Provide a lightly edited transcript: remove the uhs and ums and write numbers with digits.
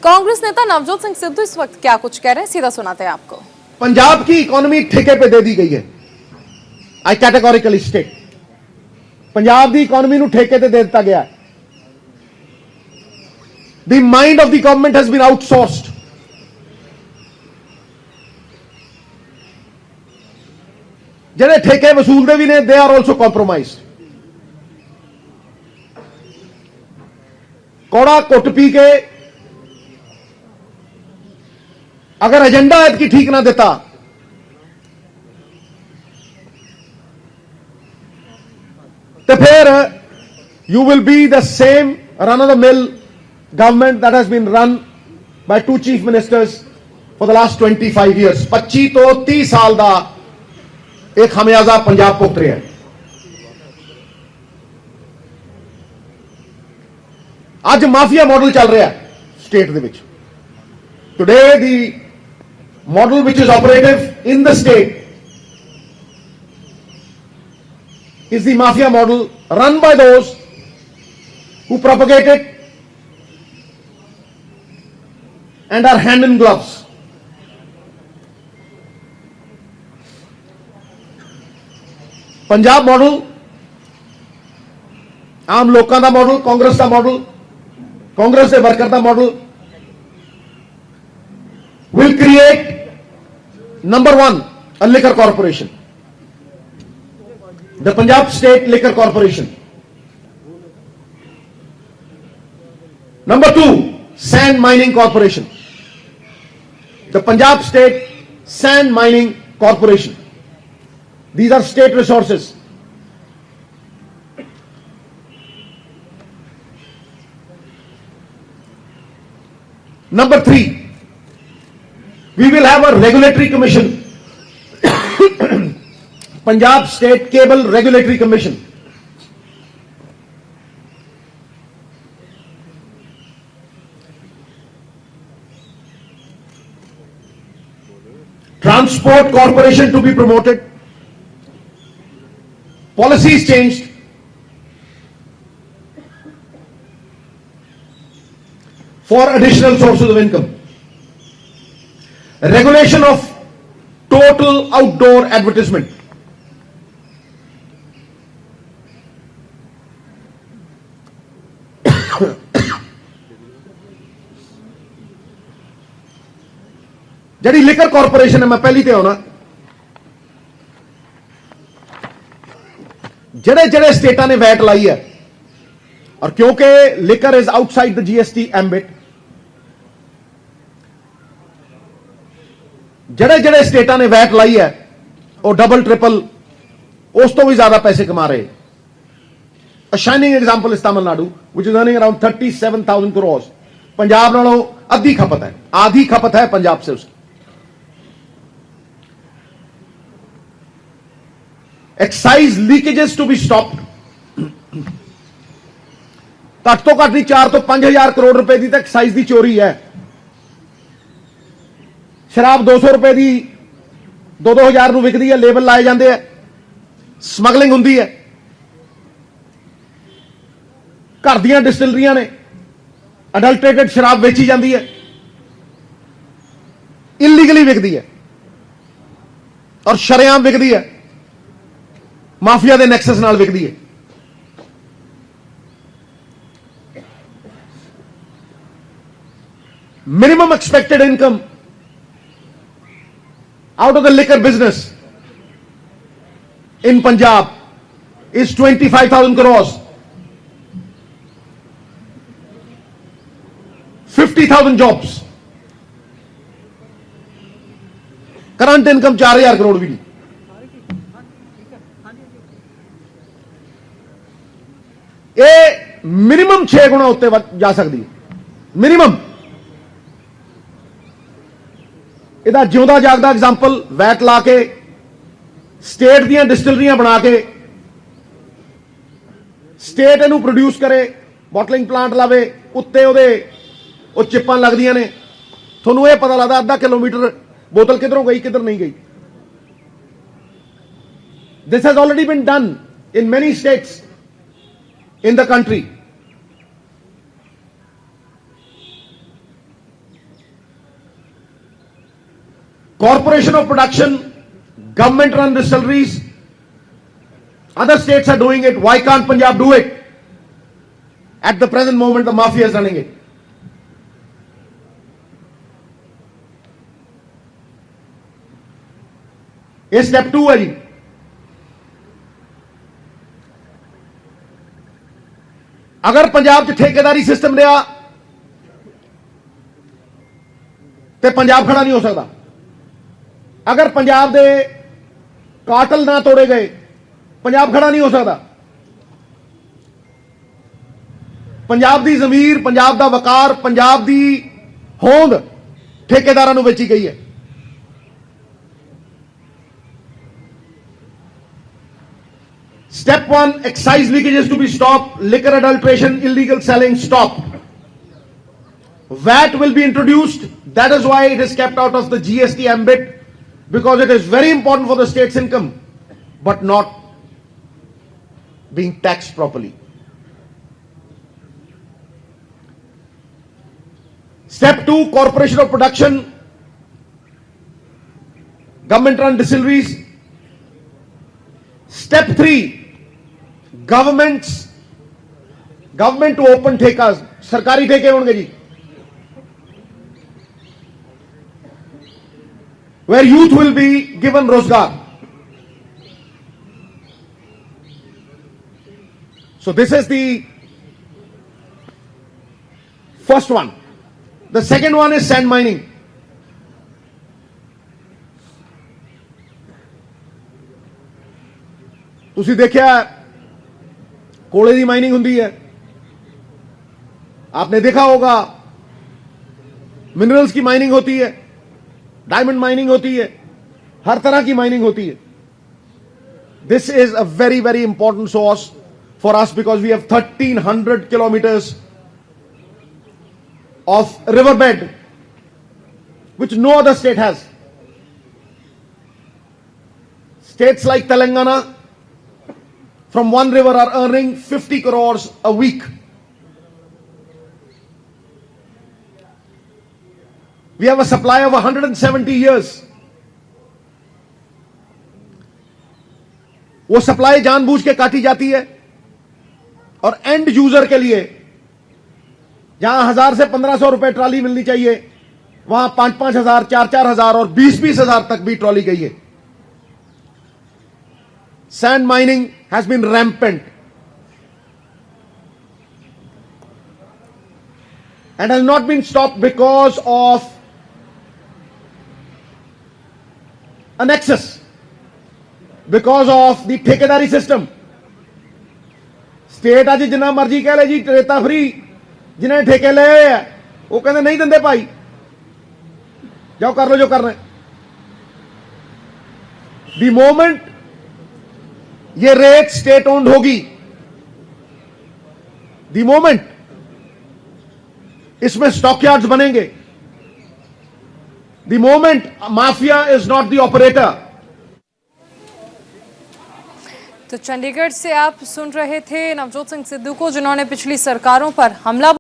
कांग्रेस नेता नवजोत सिंह सिद्धू इस वक्त क्या कुछ कह रहे हैं, सीधा सुनाते हैं आपको। पंजाब की इकोनॉमी ठेके पे दे दी गई है। आई कैटेगोरिकली स्टेट, पंजाब की इकोनॉमी ਨੂੰ ਠੇਕੇ ਤੇ ਦੇ ਦਿੱਤਾ ਗਿਆ ਹੈ। The mind of the government has been outsourced. ਜਿਹੜੇ ਠੇਕੇ ਵਸੂਲਦੇ ਵੀ ਨੇ, they are also compromised. ਕੌੜਾ ਕੁੱਟ ਪੀ ਕੇ अगर एजेंडा की ठीक ना देता तो फिर you will be the same run of the mill government that has been run by two chief ministers for the last 25 years. 25 तो 30 साल ਦਾ एक खमियाजा पंजाब भुगत ਰਿਹਾ ਹੈ। ਅੱਜ ਮਾਫੀਆ ਮਾਡਲ ਚੱਲ ਰਿਹਾ ਹੈ ਸਟੇਟ ਦੇ ਵਿੱਚ। Today the model which is operative in the state is the mafia model run by those who propagate it and are hand in gloves. Punjab model आम लोगों का मॉडल, कांग्रेस का मॉडल, कांग्रेस के वर्कर का model will create number one a liquor corporation, the Punjab State Liquor Corporation. Number two, Sand Mining Corporation, the Punjab State Sand Mining Corporation. These are state resources. Number three, we will have a regulatory commission, Punjab State Cable Regulatory Commission. Transport Corporation to be promoted. Policies changed. For additional sources of income. Regulation of total outdoor advertisement. ਜਿਹੜੀ liquor corporation ਹੈ, ਮੈਂ ਪਹਿਲੀ ਤੇ ਆਉਣਾ, ਜਿਹੜੇ ਸਟੇਟਾਂ ਨੇ VAT ਲਾਈ ਹੈ, ਔਰ ਕਿਉਂਕਿ liquor is outside the GST ਐਮਬਿਟ, ਜਿਹੜੇ ਸਟੇਟਾਂ ਨੇ ਵੈਟ ਲਾਈ ਹੈ ਉਹ ਡਬਲ ਟ੍ਰਿਪਲ ਉਸ ਤੋਂ ਵੀ ਜ਼ਿਆਦਾ ਪੈਸੇ ਕਮਾ ਰਹੇ। A shining example is Tamil Nadu, which is earning around 37,000 crores. Punjab नालों आधी खपत है, आधी खपत है पंजाब से उसकी। Excise leakages to be stopped. घट तो घट 4 ਤੋਂ 5,000 करोड़ रुपए की तो एक्साइज की चोरी है। शराब 200 रुपए की 2,000 ਨੂੰ ਵਿਕਦੀ ਹੈ, ਲੇਬਲ ਲਾਏ ਜਾਂਦੇ ਆ, ਸਮਗਲਿੰਗ ਹੁੰਦੀ ਹੈ। ਘਰ ਦੀਆਂ ਡਿਸਟਿਲਰੀਆਂ ਨੇ ਅਡਲਟਰੇਟਡ ਸ਼ਰਾਬ ਵੇਚੀ ਜਾਂਦੀ ਹੈ, ਇਲੀਗਲੀ ਵਿਕਦੀ ਹੈ ਔਰ ਸ਼ਰੇਆਮ ਵਿਕਦੀ ਹੈ, ਮਾਫੀਆ ਦੇ ਨੈਕਸਸ ਨਾਲ ਵਿਕਦੀ ਹੈ। Minimum expected income out of the liquor business in Punjab is 25,000 crores. 50,000 jobs. Current income 4,000 crore भी नहीं। ये मिनिमम 6 गुना उत्ते जा सकती है, मिनिमम। ਇਹਦਾ ਜਿਉਂਦਾ ਜਾਗਦਾ ਐਗਜ਼ਾਮਪਲ ਵੈਟ ਲਾ ਕੇ ਸਟੇਟ ਦੀਆਂ ਡਿਸਟਿਲਰੀਆਂ ਬਣਾ ਕੇ ਸਟੇਟ ਇਹਨੂੰ ਪ੍ਰੋਡਿਊਸ ਕਰੇ, ਬੋਟਲਿੰਗ ਪਲਾਂਟ ਲਾਵੇ, ਉੱਤੇ ਉਹਦੇ ਉਹ ਚਿੱਪਾਂ ਲੱਗਦੀਆਂ ਨੇ, ਤੁਹਾਨੂੰ ਇਹ ਪਤਾ ਲੱਗਦਾ ਅੱਧਾ ਕਿਲੋਮੀਟਰ ਬੋਤਲ ਕਿਧਰੋਂ ਗਈ ਕਿਧਰ ਨਹੀਂ ਗਈ। This has already been done in many states in the country. corporation of production, government run distilleries. Other states are doing it. Why can't Punjab do it? At the present moment, the mafia is running it. ये step 2 है जी। अगर पंजाब च ठेकेदारी system रहा तो पंजाब खड़ा नहीं हो सकता। अगर पंजाब दे कार्टल ना तोड़े गए, पंजाब खड़ा नहीं हो सकता। पंजाब दी जमीर, पंजाब दा वकार, पंजाब दी होंद ठेकेदारां नूं बेची गई है। Step 1, excise leakages to be stopped, liquor adulteration, illegal selling stopped. VAT will be introduced. That is why it is kept out of the GST ambit, because it is very important for the state's income, but not being taxed properly. Step 2, corporation of production, government run distilleries. Step 3, government to open thekas, सरकारी ठेके होंगे जी, where youth will be given rozgar. So this is the first one. The second one is sand mining. ਤੁਸੀਂ देखा कोले की mining होती है, आपने देखा होगा मिनरल्स की माइनिंग होती है, डायमंड माइनिंग होती है, हर तरह की माइनिंग होती है. This is a very very important source for us because we have 1300 kilometres of river bed which no other state has. States like Telangana from one river are earning 50 crores a week. We have a supply of 170 years. वो supply जानबूझ के काटी जाती है और and user के लिए जहां 1000 से 1500 रुपए ट्रॉली मिलनी चाहिए वहां 5-5 हजार, 4-4 हजार और 20-20 हजार तक भी ट्रॉली गई है. Sand mining has been rampant and has not been stopped because of an excess, because of the ठेकेदारी system. स्टेट आज जिन्ना मर्जी कह ले जी रेता फ्री, जिन्हें ठेके ले वो कहते नहीं दिंदे भाई, जाओ कर लो जो करना है. द मोमेंट ये रेत स्टेट ओन्ड होगी, द मोमेंट इसमें स्टॉकयार्ड्स बनेंगे, the moment mafia is not the operator. तो चंडीगढ़ से आप सुन रहे थे नवजोत सिंह सिद्धू को, जिन्होंने पिछली सरकारों पर हमला